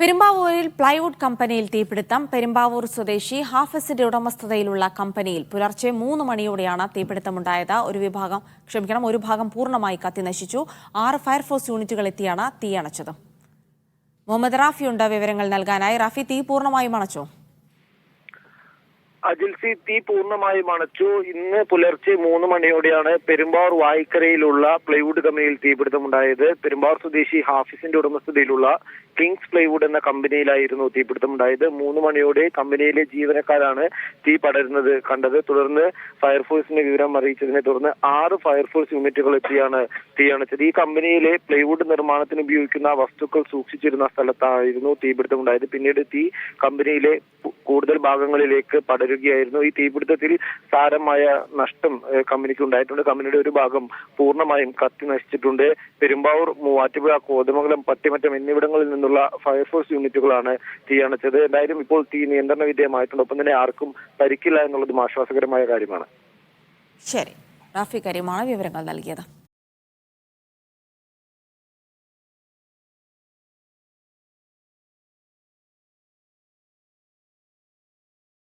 പെരുമ്പാവൂരിൽ പ്ലൈവുഡ് കമ്പനിയിൽ തീപിടുത്തം. പെരുമ്പാവൂർ സ്വദേശി ഹാഫിസിന്റെ ഉടമസ്ഥതയിലുള്ള കമ്പനിയിൽ പുലർച്ചെ 3 മണിയോടെയാണ് തീപിടുത്തമുണ്ടായത്. ഒരു ഭാഗം പൂർണ്ണമായി കത്തിനശിച്ചു. 6 ഫയർഫോഴ്സ് യൂണിറ്റുകൾ എത്തിയാണ് തീയണച്ചത്. മുഹമ്മദ് റാഫിയുണ്ട് വിവരങ്ങൾ നൽകാനായി. റാഫി, തീ പൂർണ്ണമായും അണച്ചോ? അജിൽസി, തീ പൂർണ്ണമായും അണച്ചു. ഇന്ന് പുലർച്ചെ 3 മണിയോടെയാണ് പെരുമ്പാവൂർ വായിക്കരയിലുള്ള പ്ലൈവുഡ് കമ്പനിയിൽ തീപിടുത്തമുണ്ടായത്. പെരുമ്പാവൂർ സ്വദേശി ഹാഫിസിന്റെ ഉടമസ്ഥതയിലുള്ള കിങ്സ് പ്ലൈവുഡ് എന്ന കമ്പനിയിലായിരുന്നു തീപിടുത്തമുണ്ടായത്. 3 മണിയോടെ കമ്പനിയിലെ ജീവനക്കാരാണ് തീ പടരുന്നത് കണ്ടത്. തുടർന്ന് ഫയർഫോഴ്സിനെ വിവരം അറിയിച്ചതിനെ തുടർന്ന് 6 ഫയർഫോഴ്സ് യൂണിറ്റുകൾ എത്തിയാണ് തീയണച്ചത്. ഈ കമ്പനിയിലെ പ്ലൈവുഡ് നിർമ്മാണത്തിന് ഉപയോഗിക്കുന്ന വസ്തുക്കൾ സൂക്ഷിച്ചിരുന്ന സ്ഥലത്തായിരുന്നു തീപിടുത്തമുണ്ടായത്. പിന്നീട് തീ കമ്പനിയിലെ കൂടുതൽ ഭാഗങ്ങളിലേക്ക് പടരുകയായിരുന്നു. ഈ തീപിടുത്തത്തിൽ സാരമായ നഷ്ടം കമ്പനിക്ക് ഉണ്ടായിട്ടുണ്ട്. കമ്പനിയുടെ ഒരു ഭാഗം പൂർണ്ണമായും കത്തി നശിച്ചിട്ടുണ്ട്. പെരുമ്പാവൂർ, മൂവാറ്റുപുഴ, കോതമംഗലം, പട്ടിമറ്റം എന്നിവിടങ്ങളിൽ നിന്നുള്ള ഫയർഫോഴ്സ് യൂണിറ്റുകളാണ് തീയണച്ചത്. എന്തായാലും ഇപ്പോൾ തീ നിയന്ത്രണ വിധേയമായിട്ടുണ്ട്. ഒപ്പം തന്നെ ആർക്കും പരിക്കില്ല എന്നുള്ളതും ആശ്വാസകരമായ കാര്യമാണ്. ശരി, റാഫി കരീമാണ് വിവരങ്ങൾ നൽകിയത്.